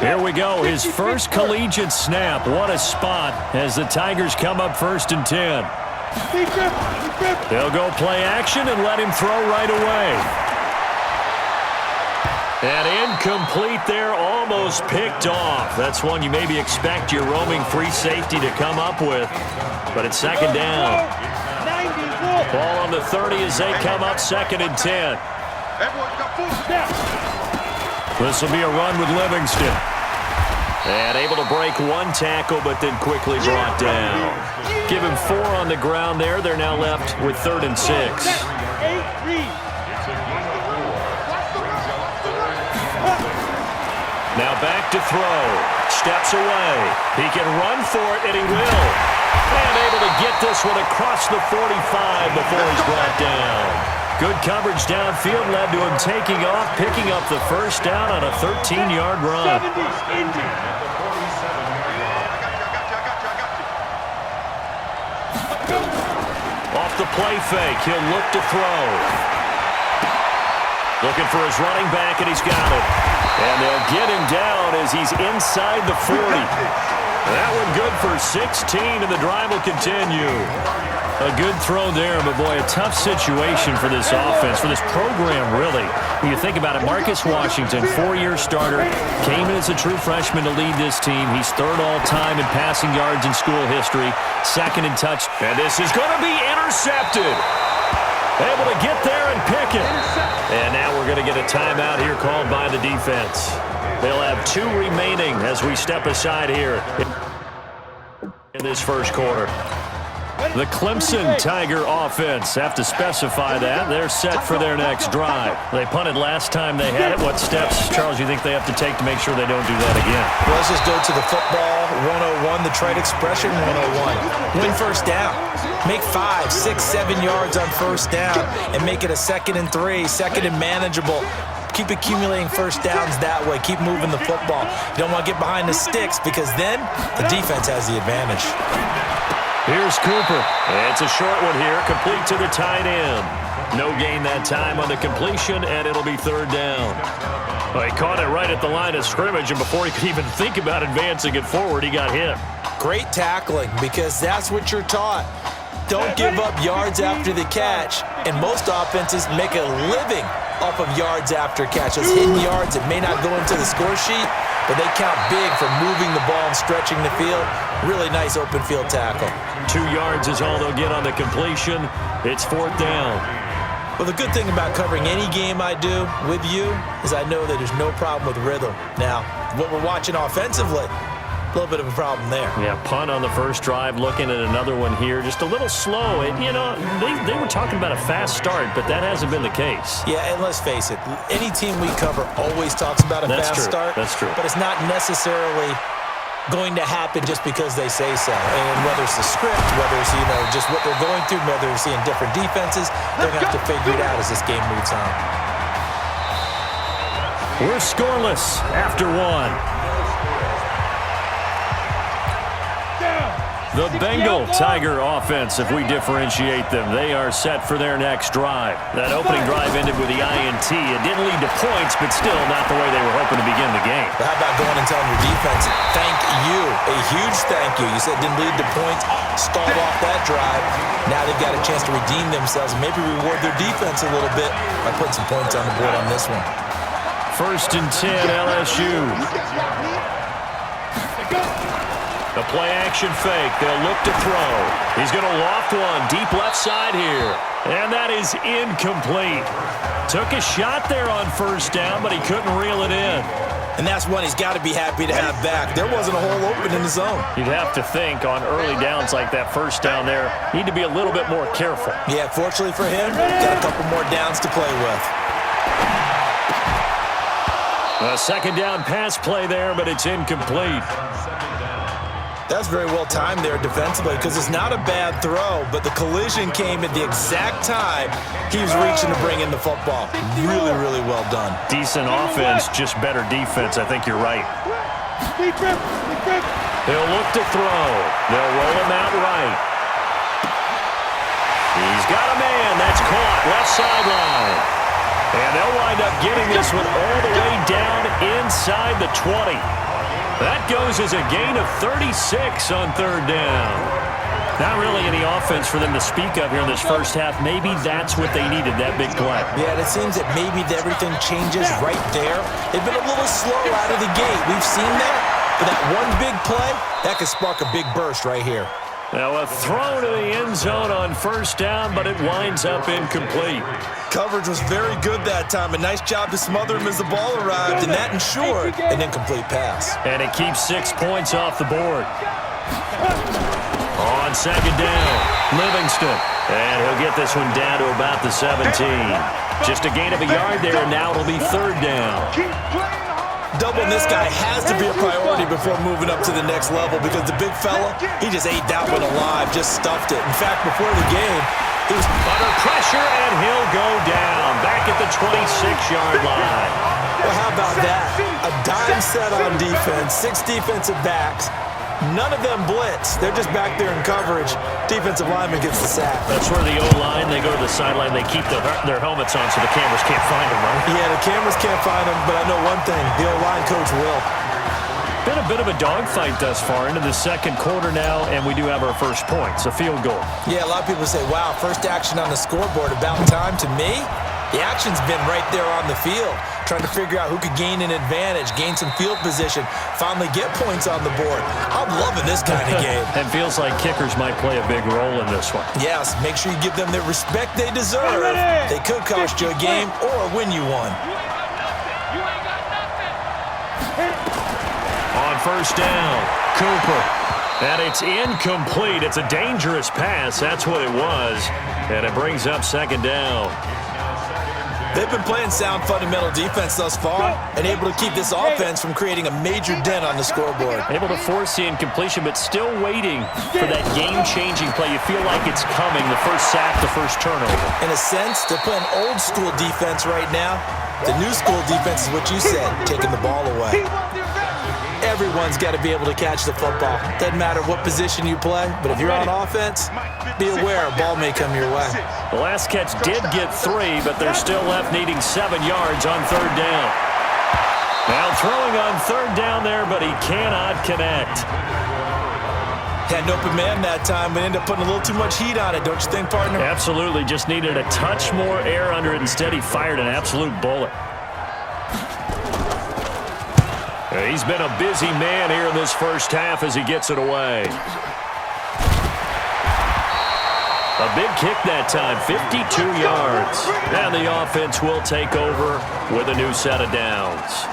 Here we go, his first collegiate snap. What a spot as the Tigers come up 1st and 10. They'll go play action and let him throw right away. And incomplete there, almost picked off. That's one you maybe expect your roaming free safety to come up with. But it's 2nd down. Ball on the 30 as they come up 2nd and 10. This will be a run with Livingston. And able to break one tackle, but then quickly brought down. Give him 4 on the ground there. They're now left with 3rd and 6. Now back to throw. Steps away. He can run for it, and he will. And able to get this one across the 45 before he's brought down. Good coverage downfield led to him taking off, picking up the 1st down on a 13-yard run. Off the play fake, he'll look to throw. Looking for his running back, and he's got it. And they'll get him down as he's inside the 40. That one good for 16, and the drive will continue. A good throw there, but boy, a tough situation for this offense, for this program, really. When you think about it, Marcus Washington, 4-year starter, came in as a true freshman to lead this team. He's 3rd all-time in passing yards in school history, 2nd in touch. And this is going to be intercepted. Able to get there and pick it. And now we're going to get a timeout here called by the defense. They'll have 2 remaining as we step aside here in this 1st quarter. The Clemson Tiger offense have to specify that. They're set for their next drive. They punted last time they had it. What steps, Charles, you think they have to take to make sure they don't do that again? Well, let's just go to the football 101, the trade expression 101. Win 1st down. Make 5, 6, 7 yards on 1st down and make it a 2nd and 3, 2nd and manageable. Keep accumulating 1st downs that way. Keep moving the football. You don't want to get behind the sticks because then the defense has the advantage. Here's Cooper. It's a short one here, complete to the tight end. No gain that time on the completion, and it'll be 3rd down. Well, he caught it right at the line of scrimmage, and before he could even think about advancing it forward, he got hit. Great tackling because that's what you're taught. Don't give up yards after the catch, and most offenses make a living off of yards after catch. Those hidden yards that may not go into the score sheet, but they count big for moving the ball and stretching the field. Really nice open field tackle. 2 yards is all they'll get on the completion. It's 4th down. Well, the good thing about covering any game I do with you is I know that there's no problem with rhythm. Now, what we're watching offensively, a little bit of a problem there. Yeah, punt on the 1st drive, looking at another one here. Just a little slow. And, you know, they were talking about a fast start, but that hasn't been the case. Yeah, and let's face it, any team we cover always talks about a fast start. That's true. But it's not necessarily going to happen just because they say so. And whether it's the script, whether it's, you know, just what they're going through, whether they're seeing different defenses, they're going to have to figure it out as this game moves on. We're scoreless after 1. The Bengal Tiger offense, if we differentiate them, they are set for their next drive. That opening drive ended with the INT. It didn't lead to points, but still not the way they were hoping to begin the game. But how about going and telling your defense, thank you, a huge thank you. You said it didn't lead to points, stalled off that drive. Now they've got a chance to redeem themselves and maybe reward their defense a little bit by putting some points on the board on this one. 1st and 10, LSU. The play-action fake. They'll look to throw. He's going to loft one deep left side here. And that is incomplete. Took a shot there on 1st down, but he couldn't reel it in. And that's one he's got to be happy to have back. There wasn't a hole open in the zone. You'd have to think on early downs like that 1st down there, need to be a little bit more careful. Yeah, fortunately for him, got a couple more downs to play with. A 2nd down pass play there, but it's incomplete. That's very well timed there defensively because it's not a bad throw, but the collision came at the exact time he was reaching to bring in the football. Really, really well done. Decent offense, just better defense. I think you're right. They'll look to throw. They'll roll him out right. He's got a man. That's caught. Left sideline. And they'll wind up getting this one all the way down inside the 20. That goes as a gain of 36 on third down. Not really any offense for them to speak of here in this first half. Maybe that's what they needed, that big play. Yeah, it seems that maybe everything changes right there. They've been a little slow out of the gate. We've seen that. But that one big play, that could spark a big burst right here. Now a throw to the end zone on first down, but it winds up incomplete. Coverage was very good that time. A nice job to smother him as the ball arrived, and that ensured an incomplete pass. And it keeps 6 points off the board. On second down, Livingston. And he'll get this one down to about the 17. Just a gain of a yard there, and now it'll be third down. Doubling this guy has to be a priority before moving up to the next level because the big fella, he just ate that one alive, just stuffed it. In fact, before the game, he was under pressure, and he'll go down back at the 26-yard line. Well, how about that? A dime set on defense, 6 defensive backs. None of them blitz. They're just back there in coverage. Defensive lineman gets the sack. That's where the O-line, they go to the sideline, they keep their helmets on so the cameras can't find them, right? Yeah, the cameras can't find them, but I know one thing. The O-line coach will. Been a bit of a dogfight thus far into the second quarter now, and we do have our first points, a field goal. Yeah, a lot of people say, wow, first action on the scoreboard, about time. To me, the action's been right there on the field, trying to figure out who could gain an advantage, gain some field position, finally get points on the board. I'm loving this kind of game. And feels like kickers might play a big role in this one. Yes, make sure you give them the respect they deserve. They could cost you a game or win you one. On first down, Cooper. And it's incomplete. It's a dangerous pass. That's what it was. And it brings up second down. They've been playing sound fundamental defense thus far and able to keep this offense from creating a major dent on the scoreboard. Able to force the incompletion, but still waiting for that game-changing play. You feel like it's coming, the first sack, the first turnover. In a sense, they're playing old-school defense right now. The new-school defense is what you said, taking the ball away. Everyone's got to be able to catch the football. Doesn't matter what position you play, but if you're on offense, be aware a ball may come your way. The last catch did get 3, but they're still left needing 7 yards on third down. Now throwing on third down there, but he cannot connect. Had an open man that time, but ended up putting a little too much heat on it, don't you think, partner? Absolutely. Just needed a touch more air under it. Instead, he fired an absolute bullet. He's been a busy man here in this first half as he gets it away. A big kick that time, 52 yards. And the offense will take over with a new set of downs.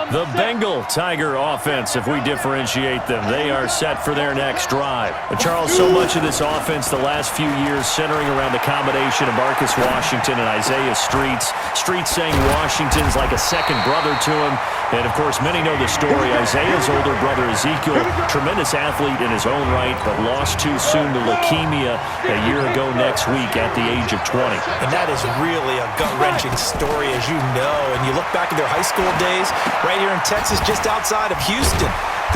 The Bengal Tiger offense, if we differentiate them, they are set for their next drive. But Charles, so much of this offense the last few years centering around the combination of Marcus Washington and Isaiah Streets. Streets saying Washington's like a second brother to him. And, of course, many know the story. Isaiah's older brother, Ezekiel, tremendous athlete in his own right, but lost too soon to leukemia a year ago next week at the age of 20. And that is really a gut-wrenching story, as you know. And you look back at their high school days, right here in Texas, just outside of Houston.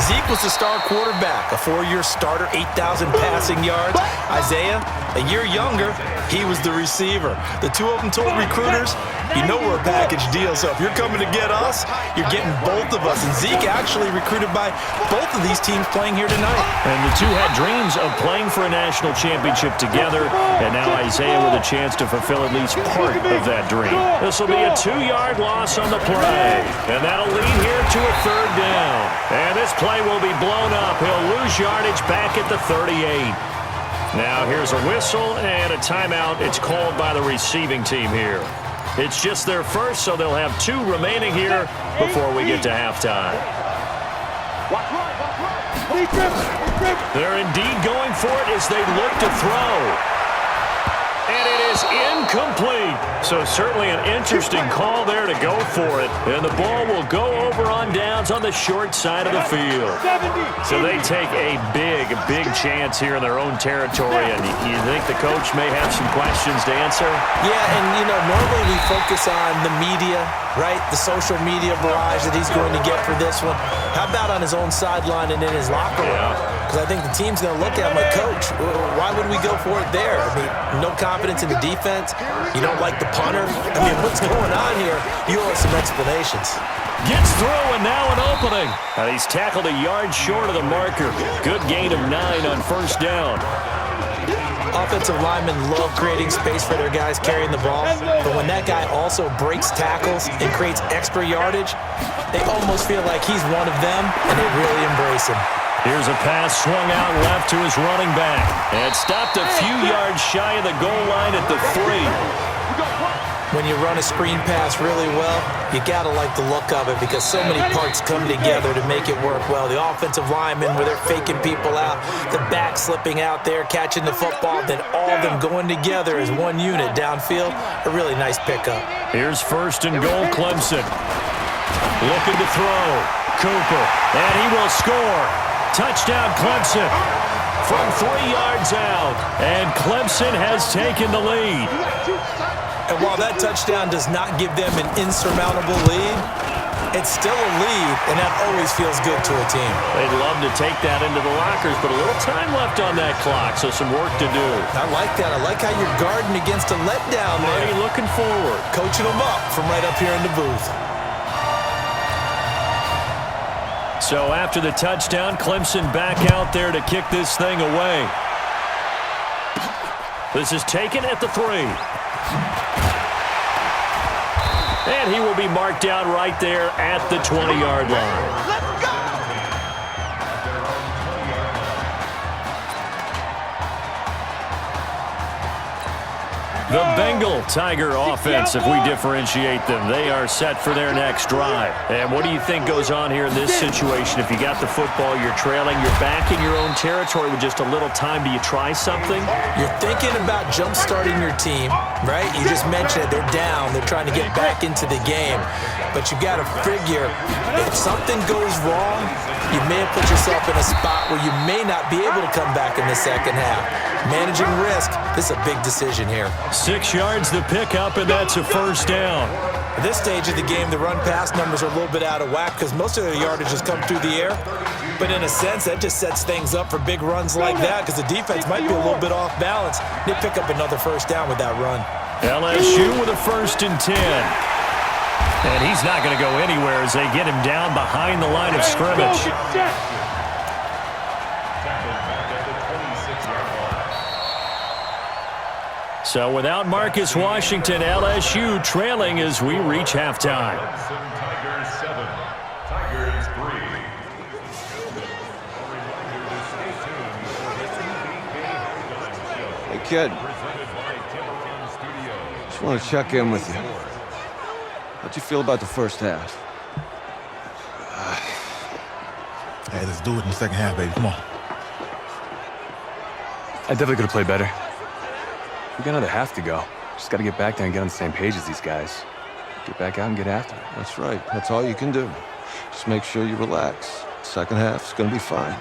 Zeke was the star quarterback, a 4-year starter, 8,000 passing yards. Isaiah, a year younger, he was the receiver. The two of them told recruiters, you know we're a package deal, so if you're coming to get us, you're getting both of us. And Zeke actually recruited by both of these teams playing here tonight. And the two had dreams of playing for a national championship together, and now Isaiah with a chance to fulfill at least part of that dream. This will be a 2-yard loss on the play, and that'll lead here to a third down. And this play will be blown up. He'll lose yardage back at the 38. Now here's a whistle and a timeout. It's called by the receiving team here. It's just their first, so they'll have 2 remaining here before we get to halftime. They're indeed going for it as they look to throw. And it is incomplete. So certainly an interesting call there to go for it. And the ball will go over on downs on the short side of the field. So they take a big chance here in their own territory. And you think the coach may have some questions to answer? Yeah, and, you know, normally we focus on the media, right? The social media barrage that he's going to get for this one. How about on his own sideline and in his locker room? Because I think the team's going to look at him like, Coach, why would we go for it there? I mean, no confidence in the defense. You don't like the punter. I mean, what's going on here? You owe us some explanations. Gets through, and now an opening. And he's tackled a yard short of the marker. Good gain of 9 on first down. Offensive linemen love creating space for their guys carrying the ball, but when that guy also breaks tackles and creates extra yardage, they almost feel like he's one of them, and they really embrace him. Here's a pass swung out left to his running back. And stopped a few yards shy of the goal line at the 3. When you run a screen pass really well, you got to like the look of it because so many parts come together to make it work well. The offensive linemen, where they're faking people out, the back slipping out there, catching the football, then all of them going together as one unit downfield. A really nice pickup. Here's first and goal, Clemson. Looking to throw. Cooper, and he will score. Touchdown, Clemson. From 3 yards out, and Clemson has taken the lead. And while that touchdown does not give them an insurmountable lead, it's still a lead, and that always feels good to a team. They'd love to take that into the lockers, but a little time left on that clock, so some work to do. I like that. I like how you're guarding against a letdown there. Already looking forward. Coaching them up from right up here in the booth. So after the touchdown, Clemson back out there to kick this thing away. This is taken at the 3. And he will be marked down right there at the 20-yard line. Let's go! The Bengal Tiger offense, if we differentiate them, they are set for their next drive. And what do you think goes on here in this situation? If you got the football, you're trailing, you're back in your own territory with just a little time. Do you try something? You're thinking about jump-starting your team, right? You just mentioned it. They're down. They're trying to get back into the game. But you got to figure, if something goes wrong, you may have put yourself in a spot where you may not be able to come back in the second half. Managing risk, this is a big decision here. 6 yards the pickup, and that's a first down. At this stage of the game, the run-pass numbers are a little bit out of whack because most of their yardage has come through the air. But in a sense, that just sets things up for big runs like that because the defense might be a little bit off balance. They pick up another first down with that run. LSU with a 1st and 10. And he's not going to go anywhere as they get him down behind the line of scrimmage. So without Marcus Washington, LSU trailing as we reach halftime. Tigers 7, Tigers 3. Hey, kid. Just want to check in with you. How'd you feel about the first half? Hey, let's do it in the second half, baby. Come on. I definitely could have played better. We got another half to go. Just got to get back there and get on the same page as these guys. Get back out and get after it. That's right. That's all you can do. Just make sure you relax. Second half's gonna be fine.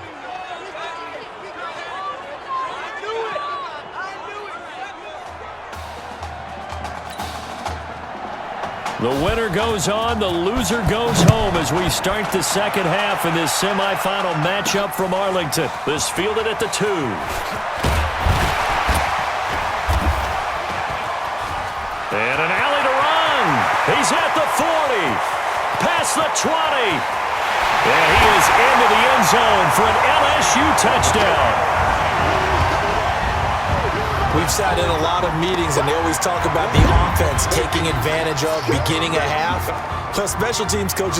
The winner goes on, the loser goes home as we start the second half in this semifinal matchup from Arlington. This fielded at the 2. And an alley to run. He's at the 40. Past the 20. And he is into the end zone for an LSU touchdown. We've sat in a lot of meetings, and they always talk about the offense taking advantage of beginning a half. Plus, special teams coaches